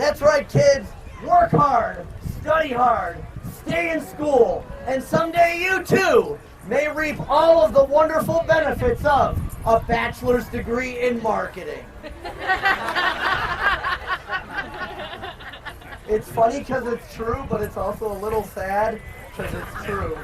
That's right, kids. Work hard, study hard, stay in school, and someday you too may reap all of the wonderful benefits of a bachelor's degree in marketing. It's funny because it's true, but it's also a little sad because it's true.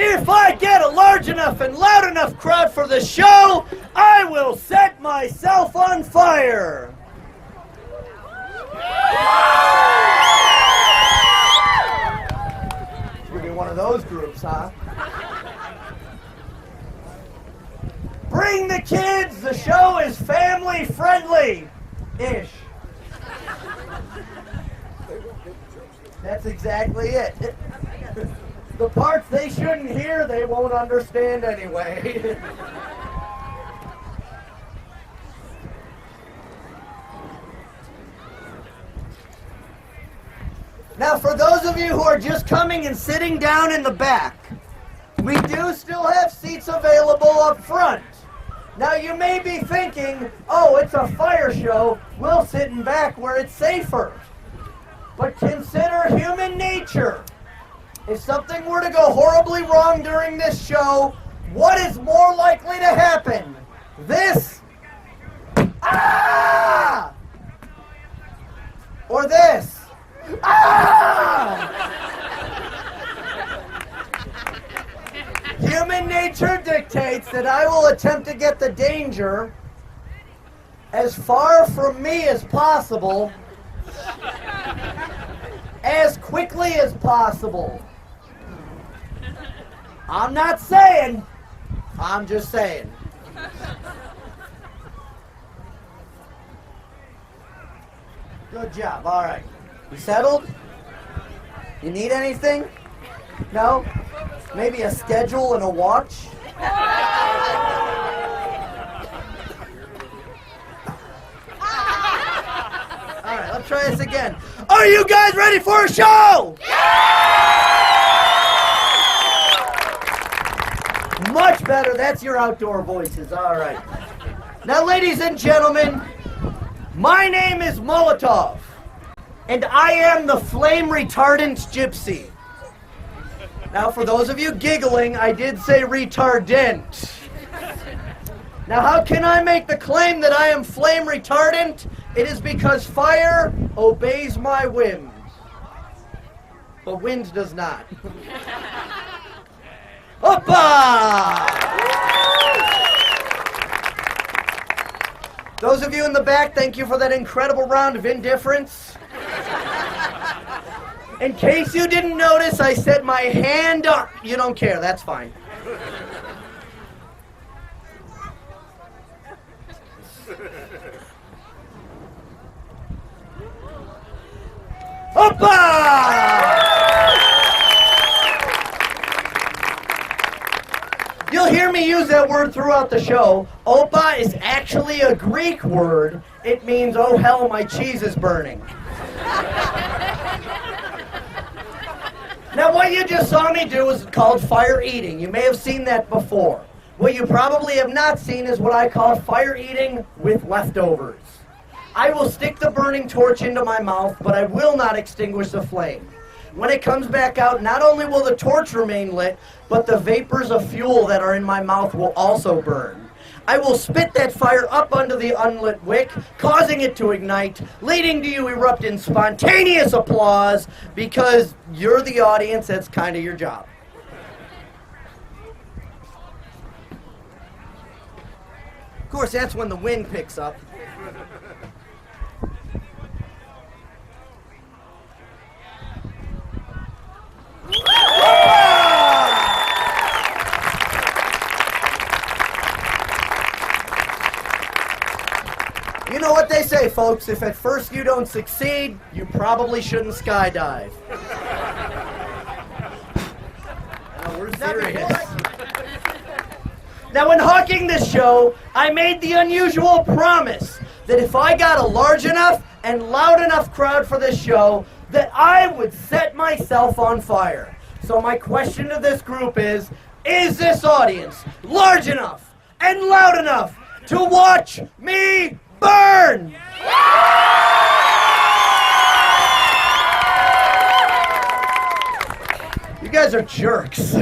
If I get a large enough and loud enough crowd for the show, I will set myself on fire. It's gonna be one of those groups, huh? Bring the kids, the show is family friendly-ish. That's exactly it. The parts they shouldn't hear, they won't understand anyway. Now, for those of you who are just coming and sitting down in the back, we do still have seats available up front. Now, you may be thinking, oh, it's a fire show, we'll sit in back where it's safer. But consider human nature. If something were to go horribly wrong during this show, what is more likely to happen? This? Ah! Or this? Ah! Human nature dictates that I will attempt to get the danger as far from me as possible, as quickly as possible. I'm not saying, I'm just saying. Good job, all right. You settled? You need anything? No? Maybe a schedule and a watch? All right, let's try this again. Are you guys ready for a show? Much better. That's your outdoor voices. All right. Now, ladies and gentlemen, my name is Molotov, and I am the flame retardant gypsy. Now, for those of you giggling, I did say retardant. Now, how can I make the claim that I am flame retardant? It is because fire obeys my whims, but wind does not. Hoppa! Those of you in the back, thank you for that incredible round of indifference. In case you didn't notice, I set my hand up. You don't care, that's fine. Hoppa! You'll hear me use that word throughout the show. Opa is actually a Greek word. It means, oh hell, my cheese is burning. Now, what you just saw me do is called fire eating. You may have seen that before. What you probably have not seen is what I call fire eating with leftovers. I will stick the burning torch into my mouth, but I will not extinguish the flame. When it comes back out, not only will the torch remain lit, but the vapors of fuel that are in my mouth will also burn. I will spit that fire up under the unlit wick, causing it to ignite, leading to you erupt in spontaneous applause, because you're the audience, that's kind of your job. Of course, that's when the wind picks up. You know what they say, folks, if at first you don't succeed, you probably shouldn't skydive. Now, we're serious. Now, in hawking this show, I made the unusual promise that if I got a large enough and loud enough crowd for this show, that I would set myself on fire. So my question to this group is Is this audience large enough and loud enough to watch me burn? You guys are jerks.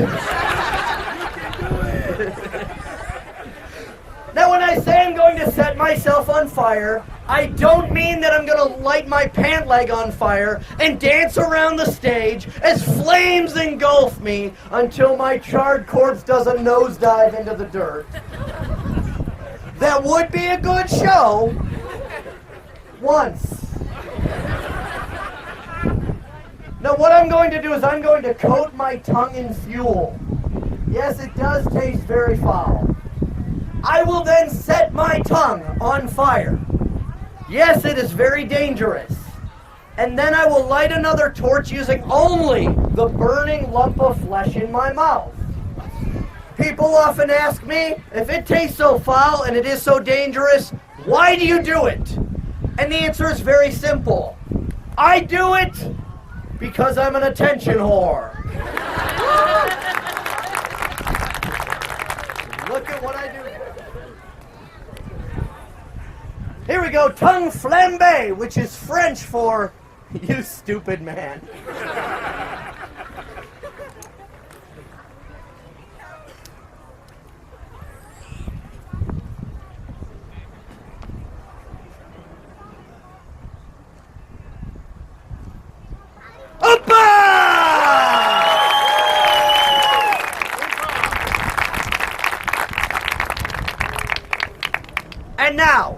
Now, when I say I'm going to set myself on fire, I don't mean that I'm going to light my pant leg on fire and dance around the stage as flames engulf me until my charred corpse does a nosedive into the dirt. That would be a good show. Once. Now, what I'm going to do is I'm going to coat my tongue in fuel. Yes, it does taste very foul. I will then set my tongue on fire. Yes, it is very dangerous. And then I will light another torch using only the burning lump of flesh in my mouth. People often ask me, if it tastes so foul and it is so dangerous, why do you do it? And the answer is very simple. I do it because I'm an attention whore. Look at what I do. Here we go, tongue flambe, which is French for, you stupid man. And now,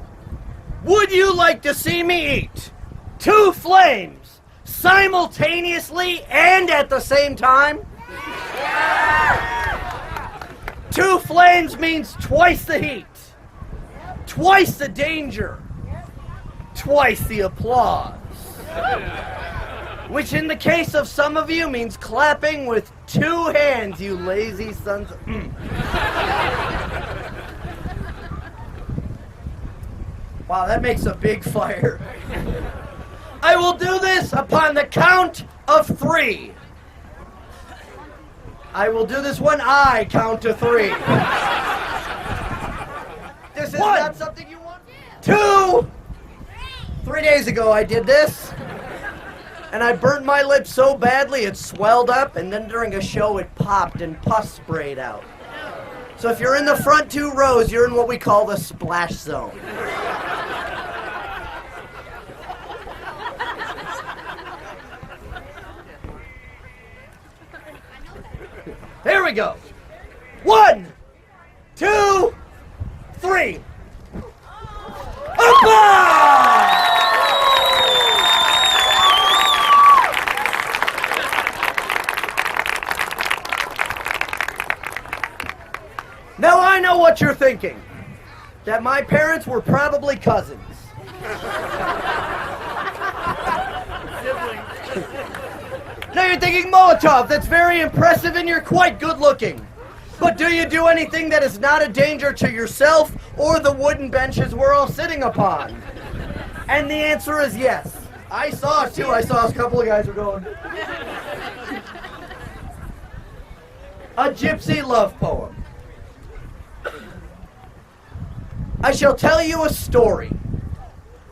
would you like to see me eat 2 flames simultaneously and at the same time? Yeah. 2 flames means twice the heat, twice the danger, twice the applause. Which in the case of some of you means clapping with 2 hands, you lazy sons of... Wow, that makes a big fire. I will do this upon the count of 3. I will do this when I count to 3. This is 1, not something you want. 2. 3 days ago I did this. And I burnt my lip so badly it swelled up, and then during a show it popped and pus sprayed out. So if you're in the front 2 rows, you're in what we call the splash zone. Here we go. 1, 2, 3. Now I know what you're thinking. That my parents were probably cousins. Now you're thinking, Molotov, that's very impressive and you're quite good looking. But do you do anything that is not a danger to yourself or the wooden benches we're all sitting upon? And the answer is yes. I saw it too. I saw a couple of guys were going. A gypsy love poem. I shall tell you a story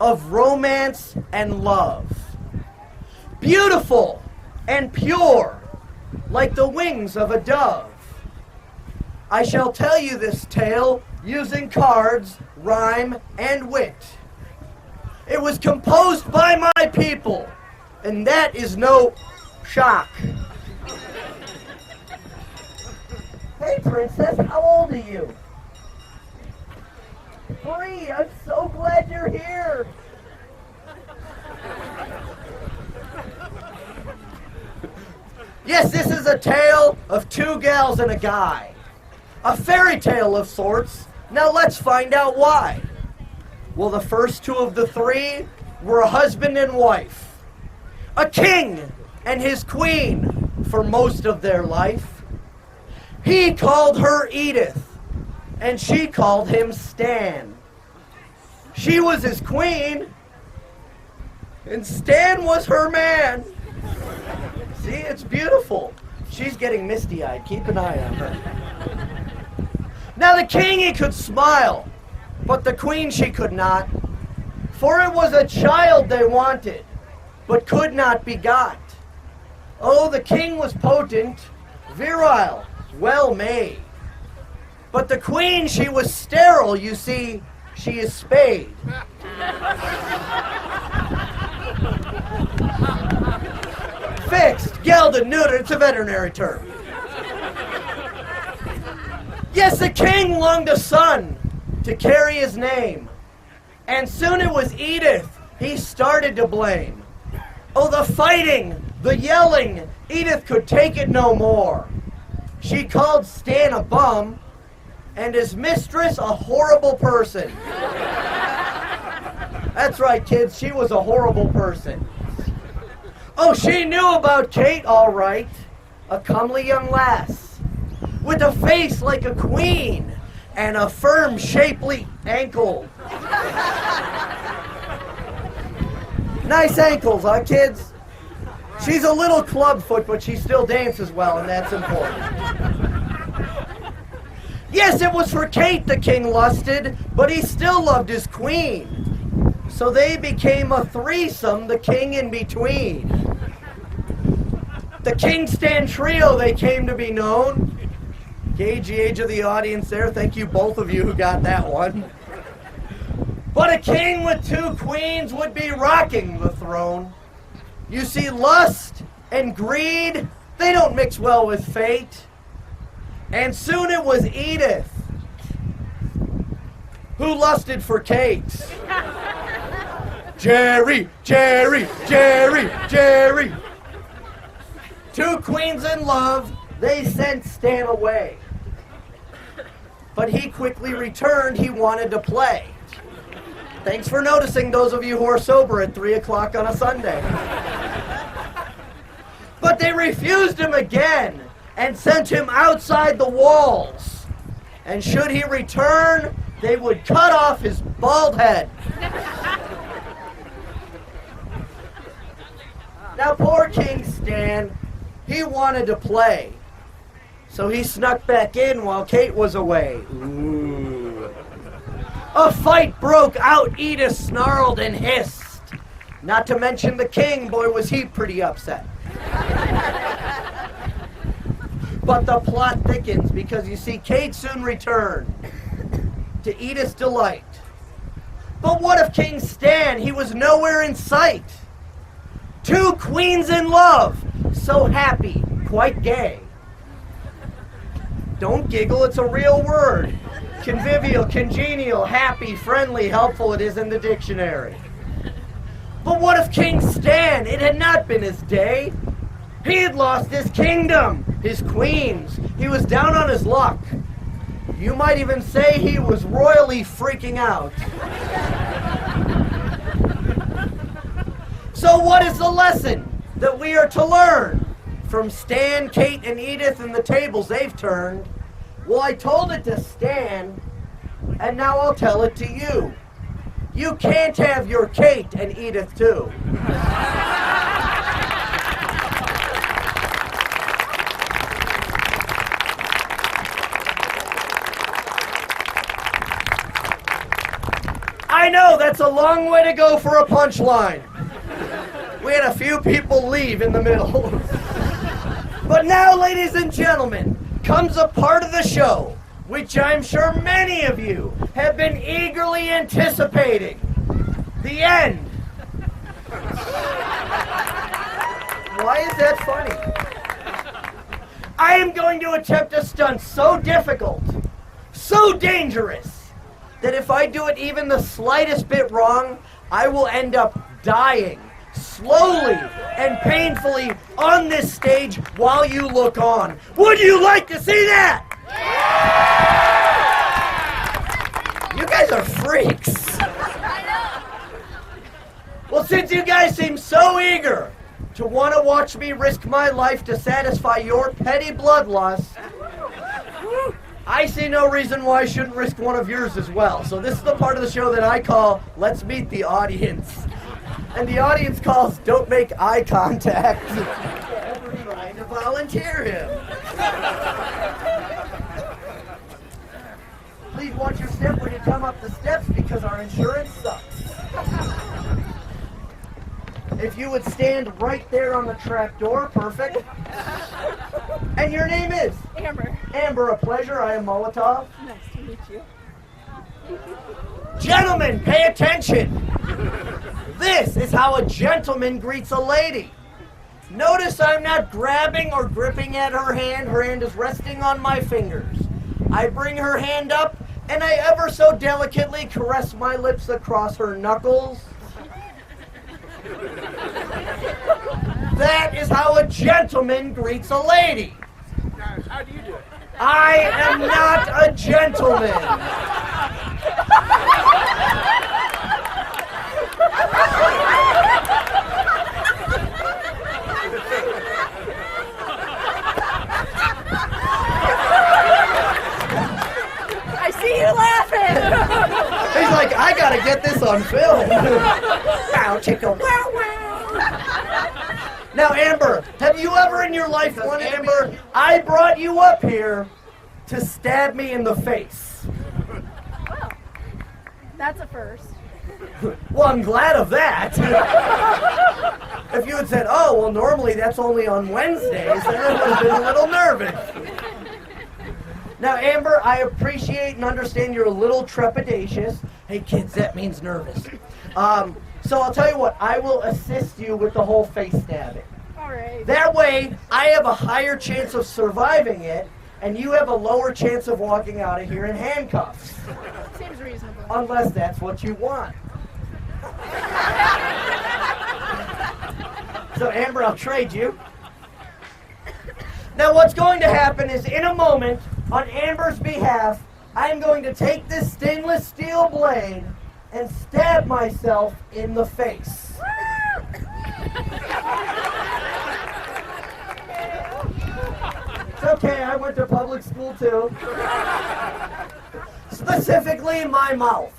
of romance and love. Beautiful and pure, like the wings of a dove. I shall tell you this tale using cards, rhyme, and wit. It was composed by my people, and that is no shock. Hey, princess, how old are you? 3. I'm so glad you're here. Yes, this is a tale of 2 gals and a guy. A fairy tale of sorts. Now let's find out why. Well, the first 2 of the 3 were a husband and wife. A king and his queen for most of their life. He called her Edith, and she called him Stan. She was his queen, and Stan was her man. See, it's beautiful. She's getting misty-eyed. Keep an eye on her. Now the king, he could smile, but the queen, she could not. For it was a child they wanted, but could not be got. Oh, the king was potent, virile, well made. But the queen, she was sterile, you see, she is spayed. Fixed, gelded, neutered, it's a veterinary term. Yes, the king longed a son to carry his name, and soon it was Edith he started to blame. Oh, the fighting, the yelling, Edith could take it no more. She called Stan a bum, and his mistress a horrible person. That's right, kids, she was a horrible person. Oh, she knew about Kate, all right, a comely young lass, with a face like a queen, and a firm, shapely ankle. Nice ankles, huh, kids? She's a little clubfoot, but she still dances well, and that's important. Yes, it was for Kate the king lusted, but he still loved his queen. So they became a threesome, the king in between. The King Stan Trio, they came to be known. Gauge the age of the audience there. Thank you, both of you who got that one. But a king with two queens would be rocking the throne. You see, lust and greed, they don't mix well with fate. And soon it was Edith who lusted for Kate. Jerry, Jerry, Jerry, Jerry. Two queens in love, they sent Stan away. But he quickly returned, he wanted to play. Thanks for noticing, those of you who are sober at 3 o'clock on a Sunday. But they refused him again and sent him outside the walls. And should he return, they would cut off his bald head. Now poor King Stan, he wanted to play. So he snuck back in while Kate was away. Ooh. A fight broke out, Edith snarled and hissed. Not to mention the king, boy was he pretty upset. But the plot thickens because you see Kate soon returned to Edith's delight. But what if King Stan, he was nowhere in sight? Two queens in love, so happy, quite gay. Don't giggle, it's a real word. Convivial, congenial, happy, friendly, helpful, it is in the dictionary. But what if King Stan, it had not been his day? He had lost his kingdom, his queens. He was down on his luck. You might even say he was royally freaking out. So what is the lesson that we are to learn from Stan, Kate, and Edith and the tables they've turned? Well, I told it to Stan, and now I'll tell it to you. You can't have your Kate and Edith too. I know, that's a long way to go for a punchline. We had a few people leave in the middle. But now, ladies and gentlemen, comes a part of the show which I'm sure many of you have been eagerly anticipating. The end. Why is that funny? I am going to attempt a stunt so difficult, so dangerous, that if I do it even the slightest bit wrong, I will end up dying slowly and painfully on this stage while you look on. Would you like to see that? You guys are freaks. Well, since you guys seem so eager to want to watch me risk my life to satisfy your petty bloodlust, I see no reason why I shouldn't risk one of yours as well. So this is the part of the show that I call Let's Meet the Audience. And the audience calls Don't Make Eye Contact. We're trying to volunteer him. Please watch your step when you come up the steps because our insurance sucks. If you would stand right there on the trap door, perfect. And your name is? Amber. Amber, a pleasure. I am Molotov. Nice to meet you. Gentlemen, pay attention. This is how a gentleman greets a lady. Notice I'm not grabbing or gripping at her hand. Her hand is resting on my fingers. I bring her hand up, and I ever so delicately caress my lips across her knuckles. That is how a gentleman greets a lady. How do you do it? I am not a gentleman. I see you laughing. He's like, I gotta get this on film. Ow, chicken. Wow, wow. Now, Amber, have you ever in your life wanted, Amber, I brought you up here to stab me in the face. Well, that's a first. Well, I'm glad of that. If you had said, oh, well, normally that's only on Wednesdays, then I would have been a little nervous. Now, Amber, I appreciate and understand you're a little trepidatious. Hey, kids, that means nervous. So I'll tell you what, I will assist you with the whole face stabbing. All right. That way, I have a higher chance of surviving it, and you have a lower chance of walking out of here in handcuffs. Seems reasonable. Unless that's what you want. So, Amber, I'll trade you. Now, what's going to happen is, in a moment, on Amber's behalf, I'm going to take this stainless steel blade and stab myself in the face. It's okay, I went to public school too. Specifically in my mouth.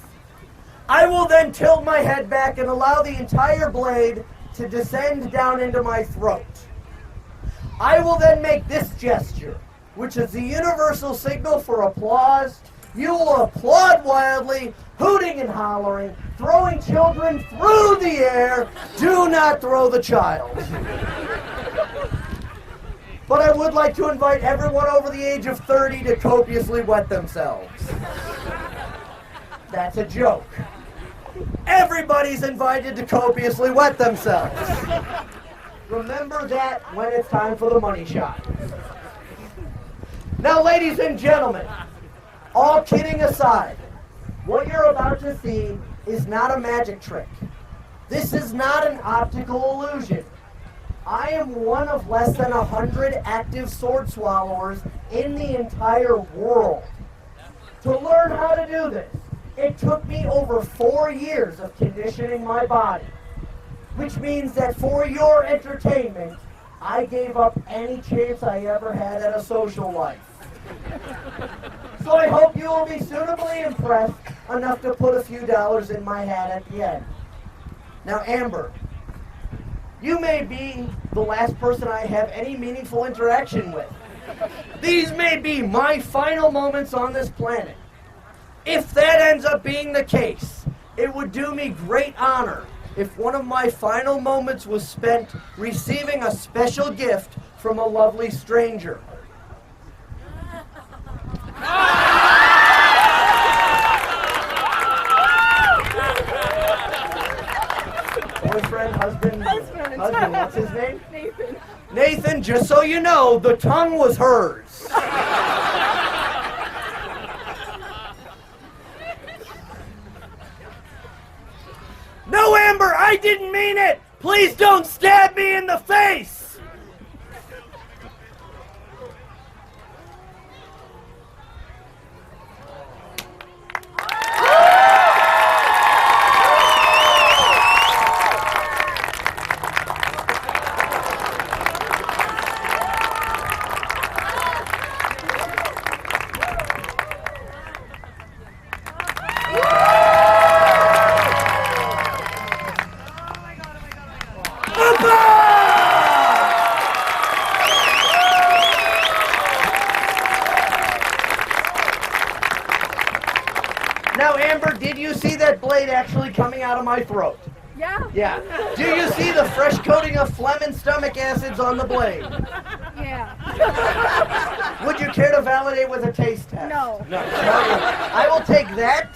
I will then tilt my head back and allow the entire blade to descend down into my throat. I will then make this gesture, which is the universal signal for applause. You will applaud wildly, hooting and hollering, throwing children through the air. Do not throw the child. But I would like to invite everyone over the age of 30 to copiously wet themselves. That's a joke. Everybody's invited to copiously wet themselves. Remember that when it's time for the money shot. Now, ladies and gentlemen, all kidding aside, what you're about to see is not a magic trick. This is not an optical illusion. I am one of less than 100 active sword swallowers in the entire world. To learn how to do this, it took me over 4 years of conditioning my body, which means that for your entertainment, I gave up any chance I ever had at a social life. So I hope you will be suitably impressed enough to put a few dollars in my hat at the end. Now, Amber, you may be the last person I have any meaningful interaction with. These may be my final moments on this planet. If that ends up being the case, it would do me great honor if one of my final moments was spent receiving a special gift from a lovely stranger. Boyfriend, husband, what's his name? Nathan. Nathan, just so you know, the tongue was hers. No, Amber, I didn't mean it! Please don't stab me in the face! light actually coming out of my throat. Yeah? Yeah. Do you see the fresh coating of phlegm and stomach acids on the blade? Yeah. Would you care to validate with a taste test? No. No. I will take that.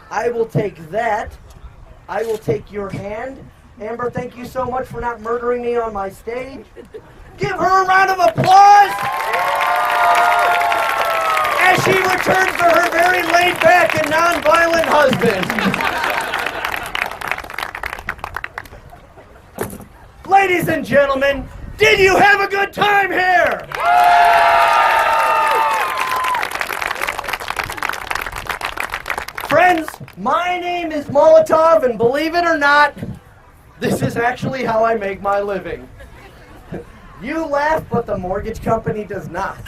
I will take that. I will take your hand. Amber, thank you so much for not murdering me on my stage. Give her a round of applause as she returns to her very laid-back and non-violent husband. Ladies and gentlemen, did you have a good time here? Friends, my name is Molotov, and believe it or not, this is actually how I make my living. You laugh, but the mortgage company does not.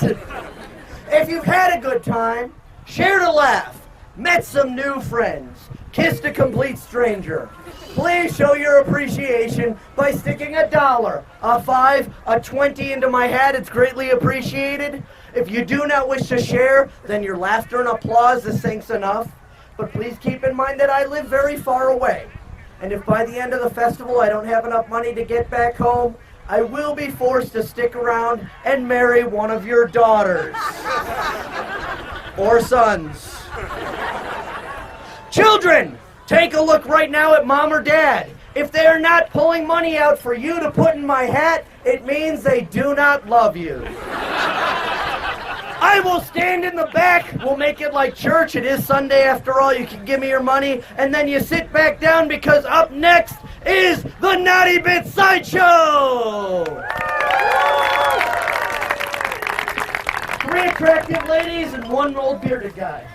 If you've had a good time, shared a laugh, met some new friends, kissed a complete stranger, please show your appreciation by sticking $1, a $5, a $20 into my hat. It's greatly appreciated. If you do not wish to share, then your laughter and applause is thanks enough. But please keep in mind that I live very far away. And if by the end of the festival I don't have enough money to get back home, I will be forced to stick around and marry one of your daughters. Or sons. Children, take a look right now at mom or dad. If they're not pulling money out for you to put in my hat, it means they do not love you. I will stand in the back. We'll make it like church. It is Sunday after all. You can give me your money, and then you sit back down because up next is the Naughty Bit Sideshow. 3 attractive ladies and 1 old bearded guy.